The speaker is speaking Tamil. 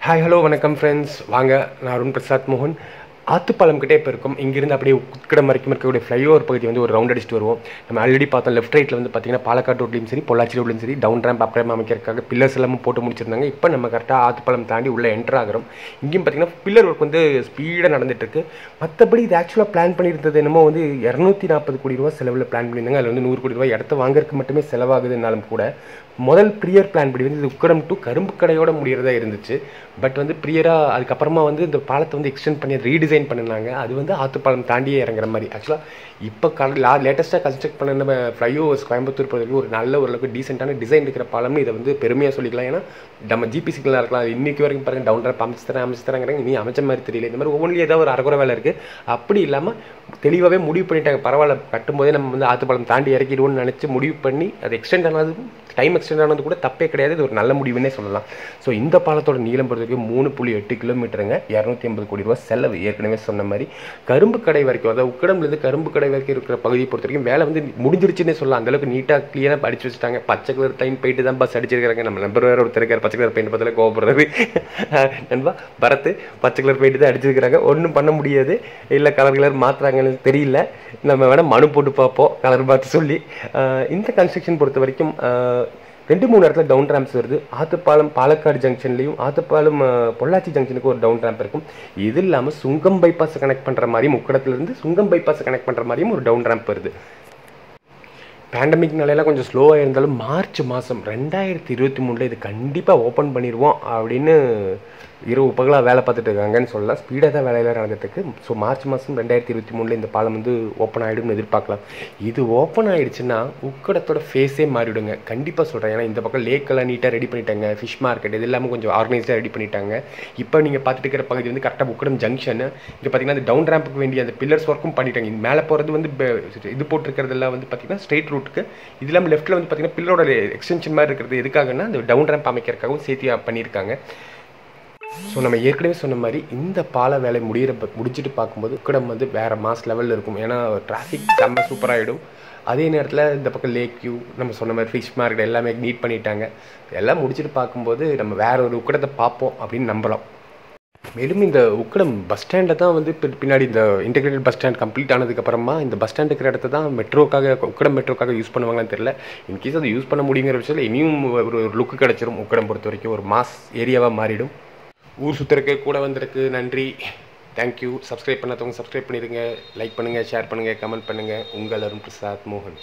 ஹாய் ஹலோ வணக்கம் ஃப்ரெண்ட்ஸ். வாங்க, நான் அருண் பிரசாத் மோகன். ஆத்துப்பாலம் கிட்டே இப்போ இருக்கும். இங்கிருந்து அப்படியே உக்கடம் வரைக்கும் இருக்கக்கூடிய ஃப்ளைஓவர் பகுதி வந்து ஒரு ரவுண்ட் அடிச்சுட்டு வருவோம். நம்ம ஆல்ரெடி பார்த்தோம், லெஃப்ட் ரைட்டில் வந்து பார்த்தீங்கன்னா பாலக்காடு ரோட்லையும் சரி, பொள்ளாச்சி ரோட்லையும் சரி டவுன் ரேம்ப் அப் ரேம்ப் அமைக்கிறதுக்காக பில்லர்ஸ் எல்லாமும் போட்டு முடிச்சிருந்தாங்க. இப்போ நம்ம கரெக்டாக ஆத்துப்பாலம் தாண்டி உள்ளே என்ட்ரு ஆகிறோம். இங்கேயும் பார்த்தீங்கன்னா பில்லர் ஒர்க் வந்து ஸ்பீடாக நடந்துட்டுருக்கு. மற்றபடி இது ஆக்சுவலாக பிளான் பண்ணியிருந்தது என்னமோ வந்து 240 கோடி ரூபா செலவில் பிளான் பண்ணியிருந்தாங்க. அதில் வந்து 100 கோடி ரூபாய் இடத்த வாங்குறதுக்கு மட்டுமே செலவாகுதுனாலும் கூட முதல் ப்ரியர் பிளான் படி வந்து இது உக்கடம் டு கரும்பு கடையோட முடிகிறதா இருந்துச்சு. பட் வந்து ப்ரியராக அதுக்கப்புறமா வந்து இந்த பாலத்தை வந்து எக்ஸ்டெண்ட் பண்ணி ரீடிசைன் பண்ணினாங்க. அது வந்து ஆத்துப்பாலம் தாண்டியே இறங்குற மாதிரி. ஆக்சுவலாக இப்போ லேட்டஸ்ட்டாக கன்ஸ்ட்ரக்ட் பண்ண நம்ம ஃப்ளைஓவர்ஸ் கோயம்புத்தூர் பொறுத்தவரைக்கும் ஒரு நல்ல ஓரளவுக்கு டீசெண்டான டிசைன் இருக்கிற பாலம்னு இதை வந்து பெருமையாக சொல்லிக்கலாம். ஏன்னா நம்ம ஜிபிசிக்கலாக இருக்கலாம். இன்றைக்கி வரைக்கும் பாருங்கள் டவுன் ரேம்ப் அமைச்சு தராங்கிறாங்க. இனி அமைச்ச மாதிரி தெரியல. இந்த மாதிரி ஒவ்வொன்றில் ஏதாவது ஒரு அரைக்குறை வேலை இருக்குது. அப்படி இல்லாமல் தெளிவாகவே முடிவு பண்ணிட்டாங்க. பரவாயில்ல, கட்டும்போதே நம்ம வந்து ஆத்துப்பாலம் தாண்டி இறக்கிடுவோம்னு நினச்சி முடிவு பண்ணி அது எக்ஸ்டெண்ட் ஆனது, டைம் எக்ஸ்டெண்ட் ஆனது கூட தப்பே கிடையாது. இது ஒரு நல்ல முடிவுன்னே சொல்லலாம். ஸோ இந்த பாலத்தோட நீளம் பொறுத்தவரைக்கும் 3.8 கிலோமீட்டருங்க. 280 கோடி ரூபா செலவு. ஏற்கனவே சொன்ன மாதிரி கரும்பு கடை வரைக்கும், அதாவது உக்கடம்லேருந்து கரும்பு கடை வரைக்கும் இருக்கிற பகுதியை பொறுத்த வரைக்கும் வேலை வந்து முடிஞ்சிருச்சுன்னே சொல்லலாம். அந்தளவுக்கு நீட்டாக க்ளீனாக அடிச்சு வச்சுட்டாங்க. பச்சை கலர் டைம் போயிட்டு தான் பஸ் அடிச்சிருக்காங்க. நம்ம நம்பர் வேறு ஒருத்தர் இருக்கார் பச்சை கலர் பெயிண்ட் பார்த்தாலே கோவப்படுறது. நண்பா பரத்து பச்சை கலர் பெயிண்ட் தான் அடிச்சிருக்கிறாங்க. ஒன்றும் பண்ண முடியாது. இல்லை கலர் மாற்றுறாங்கன்னு தெரியல. நம்ம வேணால் மனு போட்டு பார்ப்போம், கலர் பார்த்து சொல்லி. இந்த கன்ஸ்ட்ரக்ஷன் பொறுத்த வரைக்கும் 2-3 இடத்துல டவுன் ரேம்ப்ஸ் வருது. ஆத்துப்பாலம் பாலக்காடு ஜங்ஷன்லையும் ஆத்துப்பாலம் பொள்ளாச்சி ஜங்ஷனுக்கு ஒரு டவுன் ரேம்ப் இருக்கும். இது இல்லாமல் சுங்கம் பைபாஸை கனெக்ட் பண்ணுற மாதிரியும், உக்கடத்துலேருந்து சுங்கம் பைபாஸை கனெக்ட் பண்ணுற மாதிரியும் ஒரு டவுன் ரேம்ப் வருது. பேண்டமிக் நிலையெல்லாம் கொஞ்சம் ஸ்லோவாக இருந்தாலும் மார்ச் மாதம் 2023 இது கண்டிப்பாக ஓப்பன் பண்ணிடுவோம் அப்படின்னு இரவு பகலாக வேலை பார்த்துட்டு இருக்காங்கன்னு சொல்லலாம். ஸ்பீடாக தான் வேலையெல்லாம் நடந்துட்டுருக்கு. ஸோ மார்ச் மாதம் 2023 இந்த பாலம் வந்து ஓப்பன் ஆகிடும்னு எதிர்பார்க்கலாம். இது ஓப்பன் ஆகிடுச்சுன்னா உக்கடத்தோட ஃபேஸே மாறிவிடுங்க. கண்டிப்பாக சொல்கிறேன். ஏன்னா இந்த பக்கம் லேக்கெல்லாம் நீட்டாக ரெடி பண்ணிட்டாங்க. ஃபிஷ் மார்க்கெட் இது எல்லாமே கொஞ்சம் ஆர்கனைஸ்டாக ரெடி பண்ணிட்டாங்க. இப்போ நீங்கள் பார்த்துட்டு இருக்கிற பகுதி வந்து கரெக்டாக உக்கடம் ஜங்ஷன். இங்கே பார்த்தீங்கன்னா அந்த டவுன் ரேம்புக்கு வேண்டிய அந்த பில்லர்ஸ் ஒர்க்கும் பண்ணிட்டாங்க. இது மேலே போகிறது வந்து இது போட்டிருக்கிறதெல்லாம் வந்து பார்த்தீங்கன்னா ஸ்ட்ரெயிட் ரூட்டுக்கு. இது இல்லாமல் லெஃப்ட்டில் வந்து பார்த்தீங்கன்னா பில்லரோட எக்ஸ்டென்ஷன் மாதிரி இருக்கிறது எதுக்காகன்னா அந்த டவுன் ரேம்ப் அமைக்கிறதுக்காகவும் சேர்த்து பண்ணியிருக்காங்க. ஸோ நம்ம ஏற்கனவே சொன்ன மாதிரி இந்த பால வேலை முடிச்சுட்டு பார்க்கும்போது உக்கடம் வந்து வேறு மாஸ் லெவலில் இருக்கும். ஏன்னா டிராஃபிக் செம்ம சூப்பராகிடும். அதே நேரத்தில் இந்த பக்கம் லேக் வியூ, நம்ம சொன்ன மாதிரி ஃபிஷ் மார்க்கெட் எல்லாமே நீட் பண்ணிட்டாங்க. எல்லாம் முடிச்சுட்டு பார்க்கும்போது நம்ம வேற ஒரு உக்கடத்தை பார்ப்போம் அப்படின்னு நம்பலாம். மேலும் இந்த உக்கடம் பஸ் ஸ்டாண்டை தான் வந்து பின்னாடி இந்த இன்டெகிரேட்டட் பஸ் ஸ்டாண்ட் கம்ப்ளீட் ஆனதுக்கப்புறமா இந்த பஸ் ஸ்டாண்ட் இருக்கிற இடத்த தான் மெட்ரோக்காக, உக்கடம் மெட்ரோக்காக யூஸ் பண்ணுவாங்கன்னு தெரியல. இன்கேஸ் அதை யூஸ் பண்ண முடியுங்கிற விஷயத்தில் இனியும் ஒரு லுக்கு கிடச்சிரும். உக்கடம் பொறுத்த வரைக்கும் ஒரு மாஸ் ஏரியாவாக மாறிடும். ஊர் சுற்றுறக்கு கூட வந்திருக்கு. நன்றி, தேங்க்யூ. சப்ஸ்கிரைப் பண்ணாதவங்க சப்ஸ்கிரைப் பண்ணிடுங்க. லைக் பண்ணுங்கள், ஷேர் பண்ணுங்கள், கமெண்ட் பண்ணுங்கள். உங்கள் அருண் பிரசாத் மோகன்.